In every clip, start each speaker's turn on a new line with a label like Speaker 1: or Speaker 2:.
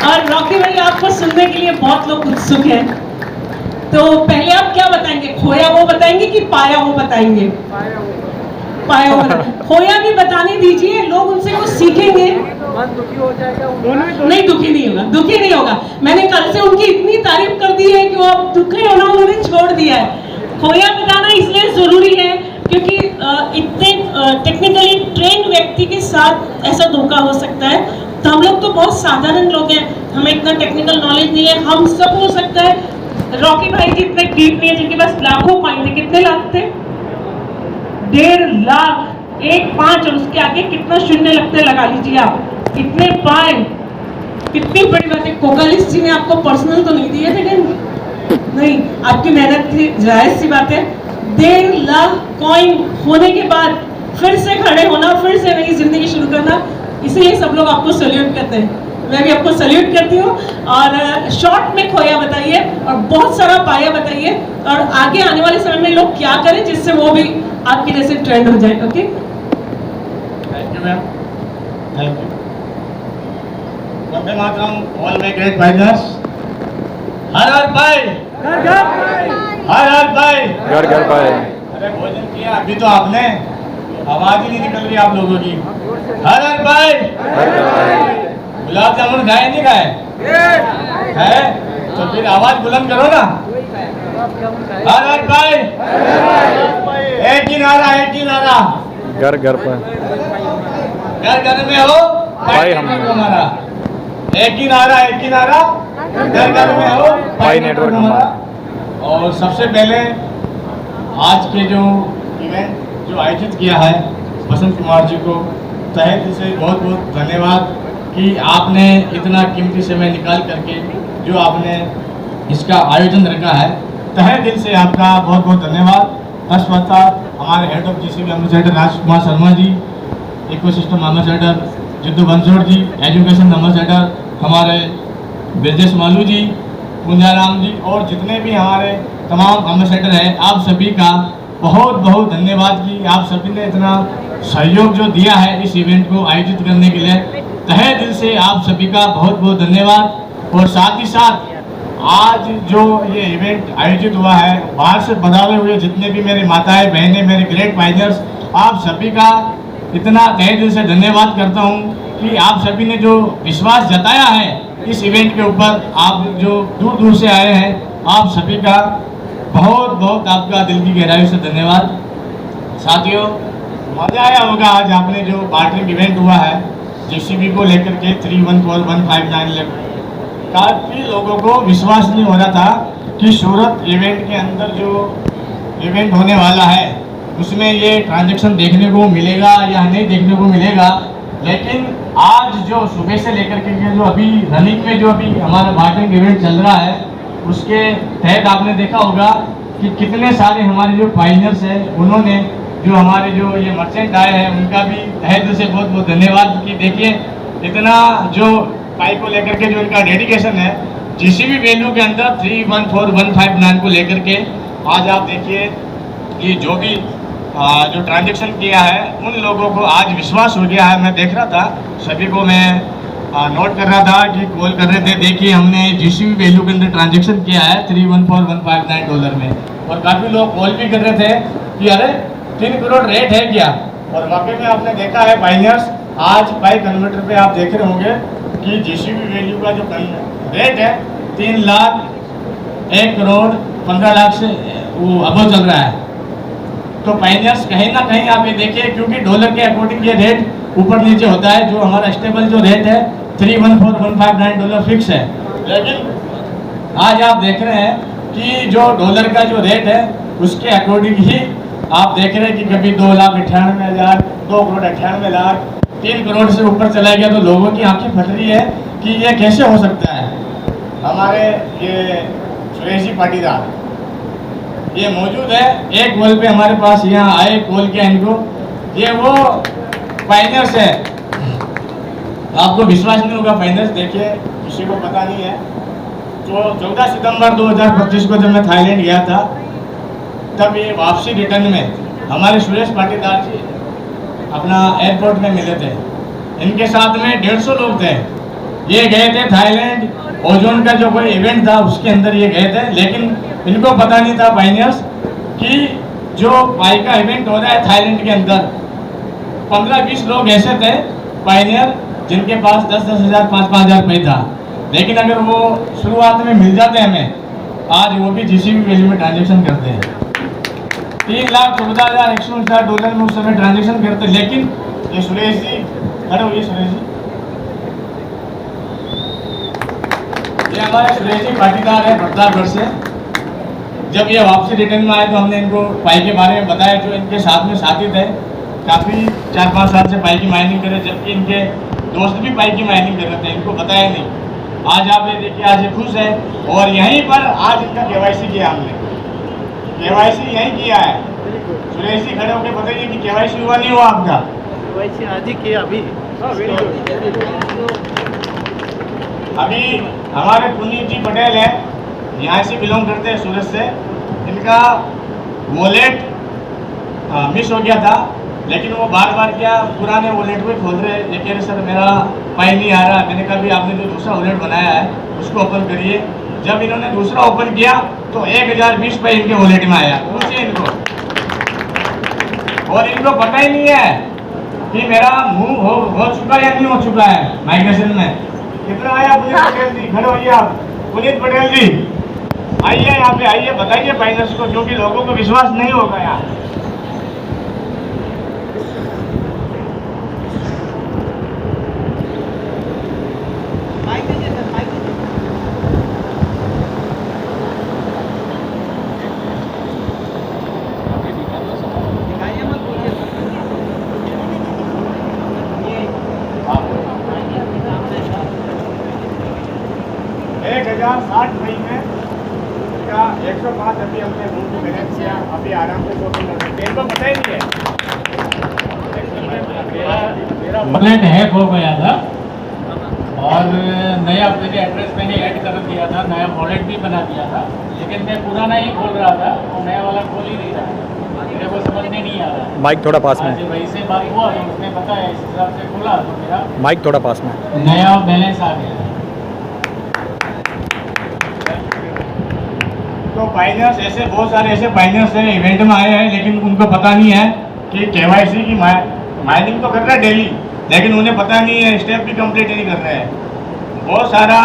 Speaker 1: और रॉकी भाई आपको सुनने के लिए बहुत लोग उत्सुक हैं, तो पहले आप क्या बताएंगे? खोया वो बताएंगे कि पाया वो बताएंगे? पाया वो खोया भी बताने दीजिए, लोग उनसे कुछ सीखेंगे।
Speaker 2: दुखी हो जाएगा,
Speaker 1: नहीं दुखी नहीं होगा, दुखी नहीं होगा। मैंने कल से उनकी इतनी तारीफ कर दी है कि वो अब दुखी होना उन्होंने छोड़ दिया है। खोया बताना इसलिए जरूरी है क्योंकि इतने टेक्निकली ट्रेंड व्यक्ति के साथ ऐसा धोखा हो सकता है। तो हम लोग तो बहुत साधारण लोग हैं, हमें इतना टेक्निकल नॉलेज नहीं है, हम सब हो सकता है। रॉकी भाई जी इतने डीप नहीं है, जिनके पास लाखों पॉइंट थे। कितने लाख थे? 1.5 लाख। 1.5 और उसके आगे कितना शून्य लगते लगा लीजिए आप। इतने पॉइंट, कितनी बड़ी बात है। कोकालिस जी ने आपको पर्सनल तो नहीं दिए थे? नहीं, आपकी मेहनत थी, जायज सी बात है। 1.5 लाख कॉइन होने के बाद फिर से खड़े होना, फिर से नई जिंदगी शुरू करना, इसलिए सब लोग आपको सल्यूट करते हैं। मैं भी आपको सल्यूट करती हूँ। और शॉर्ट में खोया बताइए और बहुत सारा पाया बताइए, और आगे आने वाले समय में लोग क्या करें जिससे वो भी आपके जैसे ट्रेंड हो जाए। Okay,
Speaker 3: thank you ma'am, thank you. Vande Mataram, all my great fighters. हर हर भाई, हर हर भाई,
Speaker 4: घर घर पाए।
Speaker 3: अरे भोजन किया अभी तो आपने? आवाज ही नहीं निकल रही आप लोगों की। हर हर भाई, गुलाब जामुन खाए नहीं खाए? है तो फिर आवाज बुलंद करो ना। हर हर भाई, एक ही नारा, एक ही नारा।
Speaker 4: घर घर पर
Speaker 3: घर घर में हो
Speaker 4: भाई हम
Speaker 3: हमारा। एक ही नारा, एक ही नारा, घर घर में हो
Speaker 4: भाई नेटवर्क हमारा।
Speaker 3: और सबसे पहले आज के जो इवेंट जो आयोजित किया है बसंत कुमार जी को तहे दिल से बहुत बहुत धन्यवाद कि आपने इतना कीमती समय निकाल करके जो आपने इसका आयोजन रखा है। तहे दिल से आपका बहुत बहुत धन्यवाद। तत्पश्चात हमारे head of GCB ambassador Rajkumar Sharma ji, ecosystem ambassador Jiddu Bansod ji, education ambassador हमारे ब्रजेश मालू जी, कुंजाराम जी, और जितने भी हमारे तमाम एम्बेसडर हैं, आप सभी का बहुत बहुत धन्यवाद कि आप सभी ने इतना सहयोग जो दिया है इस इवेंट को आयोजित करने के लिए। तहे दिल से आप सभी का बहुत बहुत धन्यवाद। और साथ ही साथ आज जो ये इवेंट आयोजित हुआ है, बाहर से बधाए हुए जितने भी मेरी माताएं बहनें, मेरे ग्रेट फाइटर्स, आप सभी का इतना तहे दिल से धन्यवाद करता हूँ कि आप सभी ने जो विश्वास जताया है इस इवेंट के ऊपर, आप जो दूर दूर से आए हैं, आप सभी का बहुत बहुत आपका दिल की गहराई से धन्यवाद। साथियों, मजा आया होगा आज आपने जो बार्टरिंग इवेंट हुआ है जीसीबी को लेकर के 314159। काफ़ी लोगों को विश्वास नहीं हो रहा था कि सूरत इवेंट के अंदर जो इवेंट होने वाला है उसमें ये ट्रांजैक्शन देखने को मिलेगा या नहीं देखने को मिलेगा। लेकिन आज जो सुबह से लेकर के जो अभी रनिंग में जो अभी हमारा बार्टरिंग इवेंट चल रहा है उसके तहत आपने देखा होगा कि कितने सारे हमारे जो पाइनियर्स हैं उन्होंने जो हमारे जो ये मर्चेंट आए हैं उनका भी तहे दिल से बहुत बहुत धन्यवाद कि देखिए इतना जो पाई को लेकर के जो इनका डेडिकेशन है जीसीबी वैल्यू के अंदर 314159 को लेकर के। आज आप देखिए कि जो भी जो ट्रांजैक्शन किया है उन लोगों को आज विश्वास हो गया है। मैं देख रहा था, सभी को मैं नोट कर रहा था कि कॉल कर रहे थे, देखिए हमने जीसीबी वैल्यू के अंदर ट्रांजैक्शन किया है 314159 डॉलर में। और काफ़ी लोग कॉल भी कर रहे थे कि अरे 3 करोड़ रेट है क्या। और वाकई में आपने देखा है पाइनियर्स, आज पाई कन्वर्टर पे आप देख रहे होंगे कि जीसीबी वैल्यू का जो रेट है 3 लाख 1 करोड़ 15 लाख से वो अबव चल रहा है। तो पाइनियर्स कहीं ना कहीं आप ये देखिए, क्योंकि डॉलर के अकॉर्डिंग ये रेट ऊपर नीचे होता है। जो हमारा स्टेबल जो रेट है 314159 डॉलर फिक्स है। लेकिन आज आप देख रहे हैं कि जो डॉलर का जो रेट है उसके अकॉर्डिंग ही आप देख रहे हैं कि कभी 2,98,000, 2 करोड़ 98 लाख, 3 करोड़ से ऊपर चला गया। तो लोगों की आंखें फट रही है कि ये कैसे हो सकता है। हमारे ये सुरेश जी पाटीदार ये मौजूद है, एक कॉल पे हमारे पास यहाँ आए, कॉल किया इनको, ये वो फाइनर्स है। आपको विश्वास नहीं होगा, फाइनर्स देखिए किसी को पता नहीं है। तो 14 सितंबर 2025 को जब मैं थाईलैंड गया था तब ये वापसी रिटर्न में हमारे सुरेश पाटीदार जी अपना एयरपोर्ट में मिले थे। इनके साथ में 150 लोग थे ये गए थे थाईलैंड, ओजोन का जो कोई इवेंट था उसके अंदर ये गए थे, लेकिन इनको पता नहीं था पाइनियर्स कि जो पाई का इवेंट हो रहा है थाईलैंड के अंदर 15-20 लोग ऐसे थे पाइनियर जिनके पास 10-10 हज़ार 5-5 हज़ार रुपये था। लेकिन अगर वो शुरुआत में मिल जाते हमें, आज वो भी जीसीबी वैल्यू में ट्रांजेक्शन करते हैं। 3,14,159 डॉलर में उस समय ट्रांजेक्शन करते। लेकिन ये सुरेश जी खड़े हुए, सुरेश जी, ये हमारे सुरेश जी पाटीदार है प्रतापगढ़ से। जब ये वापसी रिटर्न में आए तो हमने इनको पाई के बारे में बताया। जो इनके साथ में साथी थे, काफ़ी 4-5 साल से पाई की माइनिंग करे, जबकि इनके दोस्त भी पाई की माइनिंग कर रहे थे, इनको बताया नहीं। आज आप ये देखिए, आज ये खुश है और यहीं पर आज इनका केवाईसी किया हमने। केवाईसी यहीं किया है। सुरेश जी खड़े होकर बताइए कि केवाईसी हुआ नहीं हुआ आपका?
Speaker 2: केवाईसी आज ही किया अभी।
Speaker 3: अभी हमारे पुनीत जी पटेल है, यहाँ से बिलोंग करते हैं सूरत से। इनका वॉलेट मिस हो गया था, लेकिन वो बार बार क्या पुराने वॉलेट को खोल रहे। ये कह रहे सर मेरा पाई नहीं आ रहा। मैंने कहा भी आपने जो दूसरा वॉलेट बनाया है उसको ओपन करिए। जब इन्होंने दूसरा ओपन किया तो 1020 पाई इनके वॉलेट में आया। पूछिए इनको, और इनको पता ही नहीं है कि मेरा मूव हो चुका या नहीं हो चुका है माइग्रेशन में। कितना आया पुनीत पटेल जी? खड़े होइए आप। पुनीत पटेल जी आइए, यहाँ पे आइए, बताइए फाइनेंस को, क्योंकि लोगों को विश्वास नहीं होगा यहाँ। का 105 अभी हमने रूम को मैनेज किया। अभी आराम से शॉपिंग कर सकते हैं, इनको पता ही नहीं है।
Speaker 5: वॉलेट हैक हो गया था और नया मेरे एड्रेस मैंने ऐड कर दिया था, नया वॉलेट भी बना दिया था, लेकिन मैं पुराना ही खोल रहा था और नया वाला खोल ही नहीं रहा। मेरे को समझ में नहीं आ रहा।
Speaker 4: माइक थोड़ा पास में,
Speaker 5: आज वही से बात हुआ तो उसने बताया, इस हिसाब से खोला तो मेरा
Speaker 4: माइक थोड़ा पास में।
Speaker 5: नया बैलेंस आ गया।
Speaker 3: तो फाइनेंस ऐसे बहुत सारे ऐसे फाइनेंस हैं इवेंट में आए हैं, लेकिन उनको पता नहीं है कि केवाईसी की माइनिंग तो कर रहे हैं डेली, लेकिन उन्हें पता नहीं है, स्टेप भी कंप्लीट नहीं कर रहे हैं। बहुत सारा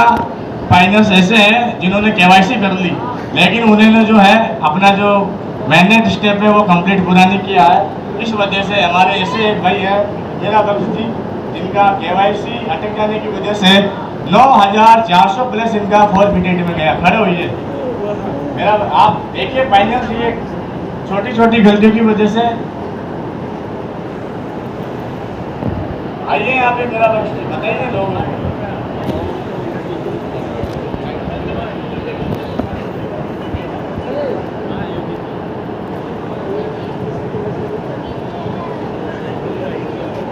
Speaker 3: फाइनेंस ऐसे हैं जिन्होंने केवाईसी कर ली, लेकिन उन्होंने जो है अपना जो मैनेज स्टेप है वो कंप्लीट पूरा नहीं किया है। इस वजह से हमारे ऐसे एक भाई है मेरा बख्श जी, जिनका केवाईसी अटक जाने की वजह से 9,400 प्लस इनका फॉरफिटेड में गया। खड़े हुई मेरा, आप देखिए फाइनेंस ये छोटी छोटी गलतियों की वजह से। आइए यहाँ पे मेरा बख्श जी बताइए लोगों को।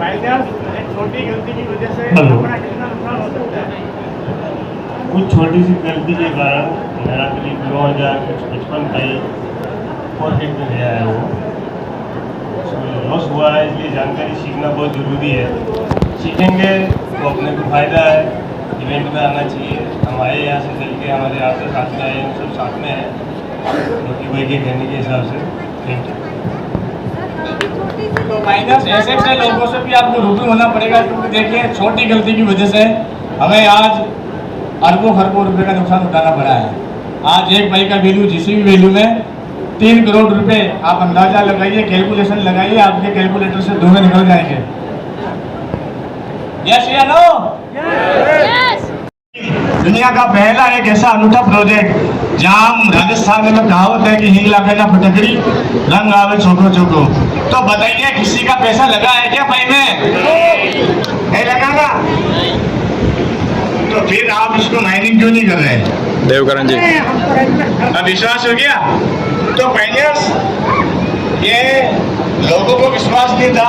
Speaker 3: फाइनेंस एक छोटी गलती की वजह से अपना कितना नुकसान हो सकता है।
Speaker 6: कुछ छोटी सी गलती के कारण मेरा करीब 9,055 का ही फॉरफिट में गया है। वो लॉस हुआ है, इसलिए जानकारी सीखना बहुत ज़रूरी है। सीखेंगे तो अपने को फ़ायदा है। इवेंट में आना चाहिए। हम आए यहाँ से चल के, हमारे यहाँ से साथ में आए, हम सब साथ में हैं रोटी भाई के कहने के हिसाब से। Thank you.
Speaker 3: तो फाइनेंस ऐसे ऐसे लोगों से भी आपको रूबरू होना पड़ेगा, क्योंकि देखिए छोटी गलती की वजह से हमें आज अरबों खरबों रुपए का नुकसान उठाना पड़ा है। आज एक भाई का वैल्यू जीसीबी वैल्यू में 3 करोड़ रुपए। आप अंदाजा लगाइए, कैलकुलेशन लगाइए, आपके कैलकुलेटर से धुएं निकल जाएंगे। यस या नो? दुनिया का पहला एक ऐसा अनूठा प्रोजेक्ट जहां राजस्थान में कहावत है कि हिंग लागे ना फटकड़ी, रंग आवे छोको छोको। तो बताइए किसी का पैसा लगा है क्या भाई में? नहीं लगा ना? तो फिर आप इसको माइनिंग क्यों नहीं कर रहे?
Speaker 4: देवकरण जी,
Speaker 3: अब विश्वास हो गया? तो फाइनेंस ये लोगों को विश्वास नहीं था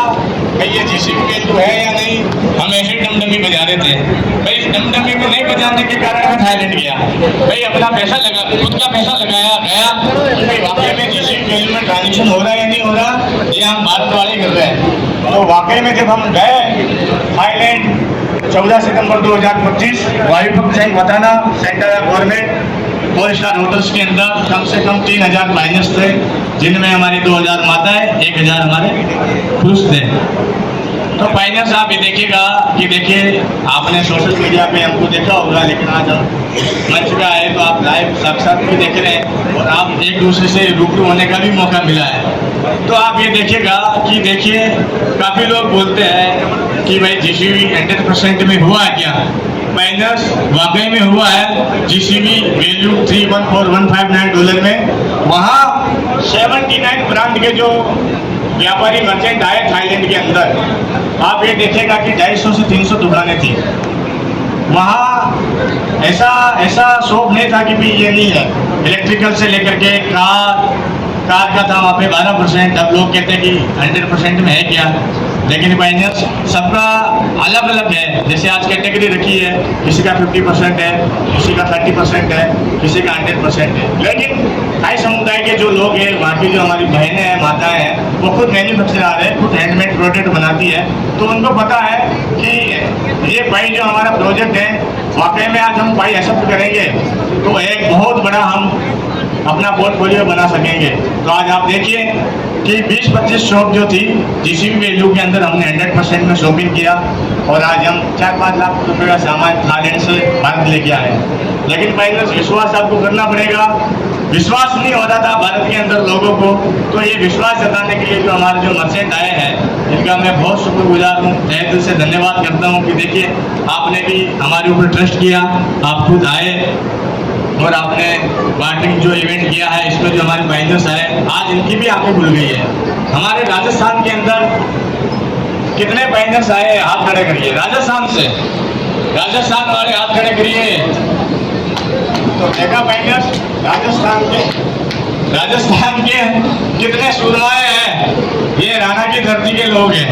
Speaker 3: भाई ये जीसीबी वैल्यू है या नहीं। हम ऐसे डमडमी बजा रहे थे भाई। डमडमी को नहीं बजाने के कारण मैं थाईलैंड गया भाई। अपना पैसा लगा, खुद का पैसा लगाया गया भाई, वाकई में जीसीबी वैल्यू में ट्रांजेक्शन हो रहा है या नहीं हो रहा, ये हम भारत वाले कर रहे हैं। तो वाकई में जब हम गए थाईलैंड 14 सितंबर 2025 वायुपक्त सिंह वताना सेंटर गवर्नमेंट 4 स्टार होटल्स के अंदर कम से कम 3000 माइनस थे, जिनमें हमारी 2000 माताएं 1000 हमारे पुरुष थे। तो फाइनेंस आप ये देखिएगा कि देखिए आपने सोशल मीडिया पे हमको देखा होगा, लेकिन आज हम मंच पे आए तो आप लाइव साक्षात भी देख रहे हैं और आप एक दूसरे से रूबरू होने का भी मौका मिला है। तो आप ये देखिएगा कि देखिए काफ़ी लोग बोलते हैं कि भाई जीसीबी 100% में हुआ है क्या। माइनस वाकई में हुआ है। जीसीबी वैल्यू $314,159 में वहाँ 79 ब्रांड के जो व्यापारी मर्चेंट आए थाईलैंड के अंदर, आप ये देखिएगा कि 250 से 300 दुकानें थी वहाँ। ऐसा शॉप नहीं था कि भी ये नहीं है। इलेक्ट्रिकल से लेकर के कार का था वहाँ पे 12%। अब लोग कहते हैं कि 100% में है क्या, लेकिन फाइनेंस सबका अलग अलग है। जैसे आज कैटेगरी रखी है, किसी का 50% है, किसी का 30% है, किसी का 100% है। लेकिन थाई समुदाय के जो लोग हैं, वहाँ की जो हमारी बहनें हैं, माताएं हैं, वो खुद मैन्युफैक्चरर है, खुद हैंडमेड प्रोडक्ट बनाती है। तो उनको पता है कि ये भाई जो हमारा प्रोजेक्ट है, वाकई में आज हम भाई एक्सेप्ट करेंगे तो एक बहुत बड़ा हम अपना पोर्टफोलियो बना सकेंगे। तो आज आप देखिए कि 20-25 शॉप जो थी जीसीबी वैल्यू के अंदर हमने 100% में शॉपिंग किया और आज हम 4-5 लाख रुपए का सामान थाईलैंड से भारत लेके आए हैं। लेकिन पहले विश्वास आपको करना पड़ेगा। विश्वास नहीं हो रहा था भारत के अंदर लोगों को, तो ये विश्वास जताने के लिए जो हमारे जो मर्चेंट आए हैं, इनका मैं बहुत शुक्रगुजार हूँ, तहे दिल से धन्यवाद करता हूँ कि देखिए आपने भी हमारे ऊपर ट्रस्ट किया, आप खुद आए और आपने बार्टिंग जो इवेंट किया है, इसमें जो हमारे बाइजर्स आए, आज इनकी भी आंखें खुल गई है। हमारे राजस्थान के अंदर कितने बाइजर्स आए, हाथ खड़े करिए। राजस्थान से, राजस्थान वाले हाथ खड़े करिए। तो देखा बाइजर्स, राजस्थान के कितने सुरमाए हैं, ये राणा की धरती के लोग हैं।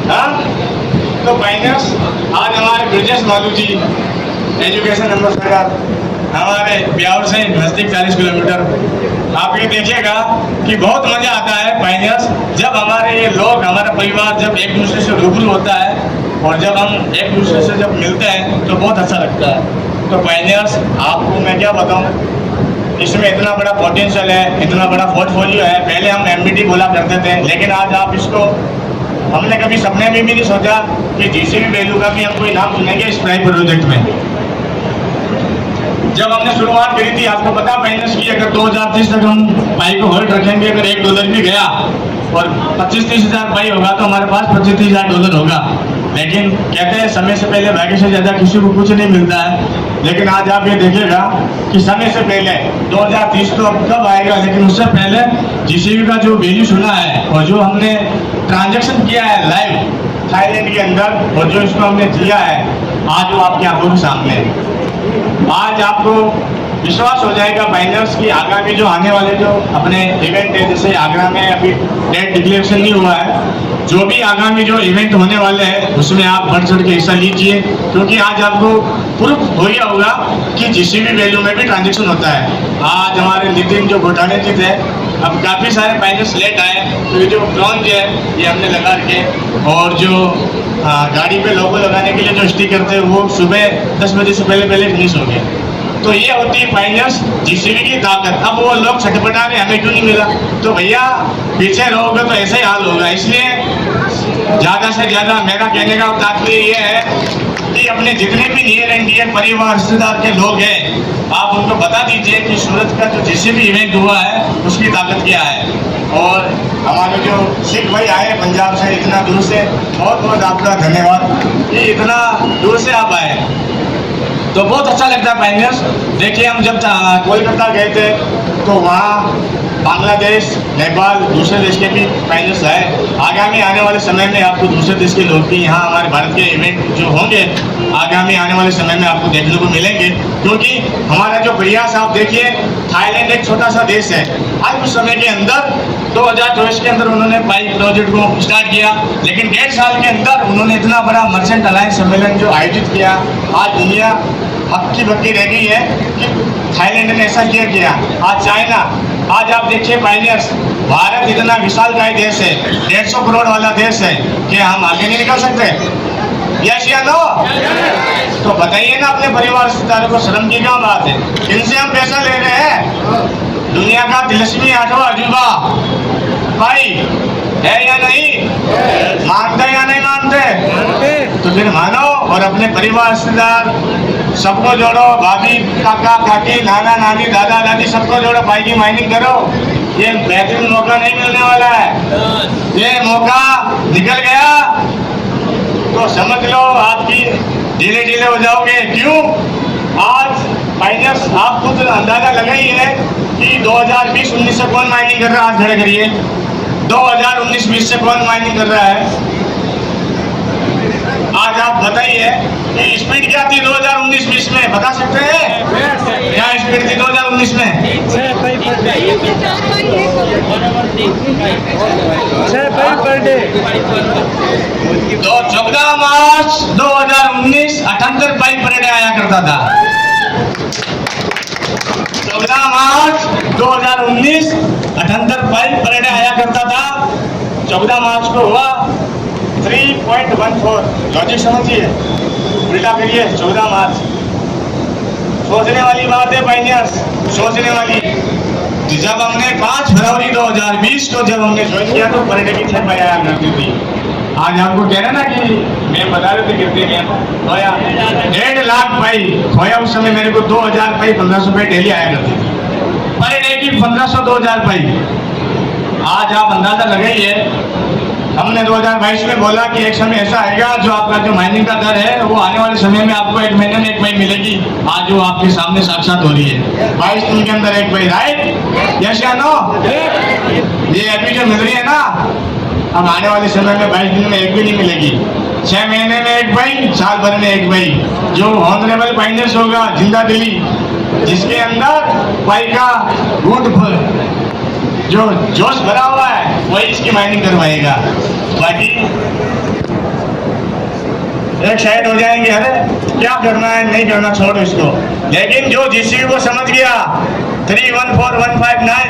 Speaker 3: हाँ, तो बाइजर्स आज हमारे ब्रिजेश मालू जी एजुकेशन एम्बेसडर हमारे ब्यावर से नज़दीक 40 किलोमीटर। आप ये देखिएगा कि बहुत मज़ा आता है बाइजर्स, जब हमारे ये लोग, हमारा परिवार जब एक दूसरे से रूबरू होता है और जब हम एक दूसरे से जब मिलते हैं तो बहुत अच्छा लगता है। तो बाइजर्स आपको मैं क्या बताऊँ, इसमें इतना बड़ा पोटेंशियल है, इतना बड़ा पोर्टफोलियो है। पहले हम एमबीटी बोला करते थे, लेकिन आज आप इसको, हमने कभी सपने में भी नहीं सोचा कि जीसीबी वैल्यू का भी हम कोई नाम सुनेंगे इस प्राइम प्रोजेक्ट में। जब हमने शुरुआत करी थी, आपको पता फाइनेंस की, अगर 2030 तक हम पाई को होल्ड रखेंगे, अगर $1 भी गया और 25-30 हज़ार पाई होगा तो हमारे पास $25-30 हज़ार होगा। लेकिन कहते हैं समय से पहले भाग्य से ज़्यादा किसी को कुछ नहीं मिलता है। लेकिन आज आप ये देखिएगा कि समय से पहले 2030 तो अब कब आएगा, लेकिन उससे पहले जीसीबी का जो वैल्यू सुना है और जो हमने ट्रांजैक्शन किया है लाइव थाईलैंड के अंदर और जो इसको हमने जिया है, आज वो आपकी आंखों के सामने है। आज आपको विश्वास हो जाएगा बाइजर्स की आगामी जो आने वाले जो अपने इवेंट है, जैसे आगरा में अभी डेट डिक्लेरेशन नहीं हुआ है, जो भी आगामी जो इवेंट होने वाले हैं उसमें आप बढ़ चढ़ के हिस्सा लीजिए, क्योंकि आज आपको प्रूफ हो गया होगा कि जीसीबी वैल्यू में भी ट्रांजेक्शन होता है। आज हमारे नितिन जो घोटाले जी थे, अब काफ़ी सारे बाइजर्स लेट आए, तो ये जो ब्रॉन्ज है ये हमने लगा के, और जो गाड़ी पे लोगो लगाने के लिए जो स्टिकर थे वो सुबह 10 बजे से पहले फिनिश हो गए। तो ये होती है फाइनेंस जीसीबी की ताकत। अब वो लोग छटपटा रहे हमें क्यों नहीं मिला, तो भैया पीछे रहोगे तो ऐसे ही हाल होगा। इसलिए ज़्यादा से ज़्यादा मेरा कहने का तात्पर्य ये है कि अपने जितने भी नियर एंड डियर परिवार रिश्तेदार के लोग हैं, आप उनको बता दीजिए कि सूरत का जो जीसीबी इवेंट हुआ है उसकी ताकत क्या है। और हमारे जो सिख भाई आए पंजाब से इतना दूर से, बहुत बहुत आपका धन्यवाद कि इतना दूर से आप आए, तो बहुत अच्छा लगता है फाइनेंस। देखिए हम जब कोलकाता गए थे तो वहाँ बांग्लादेश, नेपाल, दूसरे देश के भी फाइनेंस आए। आगामी आने वाले समय में आपको दूसरे देश के लोग भी यहाँ हमारे भारत के इवेंट जो होंगे आगामी आने वाले समय में आपको देखने को मिलेंगे, क्योंकि हमारा जो प्रयास आप देखिए, थाईलैंड एक छोटा सा देश है। आज उस समय के अंदर 2024 के अंदर उन्होंने पाइप प्रोजेक्ट को स्टार्ट किया, लेकिन 1.5 साल के अंदर उन्होंने इतना बड़ा मर्चेंट अलायंस सम्मेलन जो आयोजित किया। आज दुनिया हक्की बक्की रह गई है कि थाईलैंड ने ऐसा किया। आज चाइना, आज आप देखिए पायनियर्स, भारत इतना विशालकाय देश है, 150 करोड़ वाला देश है कि हम आगे नहीं निकल सकते? यस या नो? तो बताइए ना अपने परिवार रिश्तेदारों को, शर्म की क्या बात है? इनसे हम पैसा ले रहे हैं। दुनिया का तिलस्मी 8वां अजूबा भाई है या नहीं? मानते या नहीं मानते? तो फिर मानो और अपने परिवार रिश्तेदार सबको जोड़ो, भाभी काका काकी नाना नानी दादा दादी सबको जोड़ो, भाई की माइनिंग करो। ये बेहतरीन मौका नहीं मिलने वाला है। ये मौका निकल गया तो समझ लो आपकी ढीले ढीले हो जाओगे। क्यों? आज माइनस आप खुद अंदाजा लगाइए कि 2020-19 से कौन माइनिंग कर रहा है? आज खड़े करिए, 2019-20 से कौन माइनिंग कर रहा है? आज आप बताइए कि स्पीड क्या थी 2019-20 में, बता सकते हैं? क्या स्पीड थी 2019 में?
Speaker 2: 6 पाइप पर डे।
Speaker 3: तो 14 मार्च 2019 78 पाइप पर डे आया करता था। 14 मार्च 2019 78 पाइप पर डे आया करता था। 14 मार्च को हुआ 3.14। लॉजिक समझिए, उल्टा करिए। 14 मार्च, सोचने वाली बात है पायनियर्स, सोचने वाली। जब हमने 5 फरवरी 2020 को जब हमने ज्वाइन किया तो पर डे की 6 पाइप आया करती थी। आज आपको कह रहे ना कि मैं बता रहे थे कितने में खोया, 1.5 लाख पाइप खोया। उस समय मेरे को 2000 पाइप 1500 पाइप डेली आया करती थी, पर डे की 1500-2000 पाइप। आज आप अंदाजा लगाइए, हमने 2022 में बोला कि एक समय ऐसा आएगा जो आपका जो माइनिंग का दर है वो आने वाले समय में आपको 1 महीने में 1 पाइप मिलेगी। आज वो आपके सामने साक्षात हो रही है, 22 दिन के अंदर 1 पाइप। राइट? यस या नो? ये अभी जो मिल रही है ना, अब आने वाले समय में 22 दिन में 1 भी नहीं मिलेगी। 6 महीने में 1 पाइप, साल भर में 1 पाइप। जो ऑनरेबल पाइनर्स होगा जिंदा दिली, जिसके अंदर पाइप का गुड जो जोश भरा हुआ है, वही इसकी माइनिंग करवाएगा। बाकी एक साइड हो जाएंगे, अरे क्या करना है नहीं करना छोड़ो इसको। लेकिन जो जीसीबी को समझ गया 314159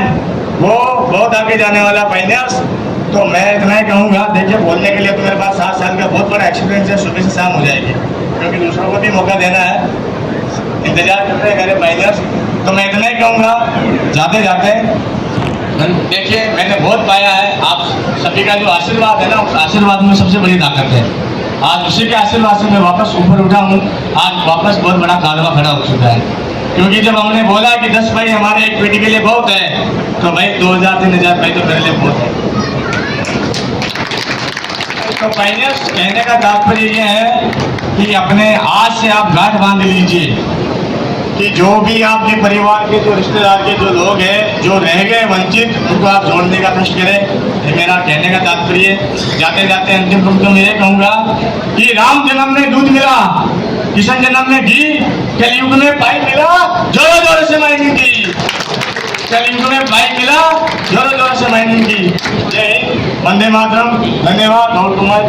Speaker 3: वो बहुत आगे जाने वाला पायनियर्स। तो मैं इतना ही कहूँगा, देखिए बोलने के लिए तो मेरे पास 7 साल का बहुत बड़ा एक्सपीरियंस है, सुबह से शाम हो जाएगी, क्योंकि दूसरों को भी मौका देना है, इंतजार कर रहे हैं मेरे पायनियर्स। तो मैं इतना ही कहूँगा, जाते जाते देखिए मैंने बहुत पाया है, आप सभी का जो आशीर्वाद है ना, उस आशीर्वाद में सबसे बड़ी ताकत है। आज उसी के आशीर्वाद से मैं वापस ऊपर उठा हूँ, आज वापस बहुत बड़ा कारवा खड़ा हो चुका है। क्योंकि जब हमने बोला कि 10 भाई हमारे एक पेटी के लिए बहुत है, तो भाई 2000-3000 भाई तो मेरे लिए बहुत है। तो पायनियर्स कहने का तात्पर्य ये है कि अपने आज से आप गांठ बांध लीजिए कि जो भी आपके परिवार के जो रिश्तेदार के जो लोग हैं जो रह गए वंचित, उनको आप जोड़ने का कष्ट करें। ये मेरा कहने का तात्पर्य। जाते जाते अंतिम रूप में ये कहूँगा कि राम जन्म में दूध मिला, किशन जन्म में घी, कलयुग में पाइप मिला, जोरों जोरों से माइनिंग की। कलयुग में पाइप मिला, जोरों जोरों से माइनिंग की। जय हिंद, वंदे मातरम। धन्यवाद। गौर कुमार।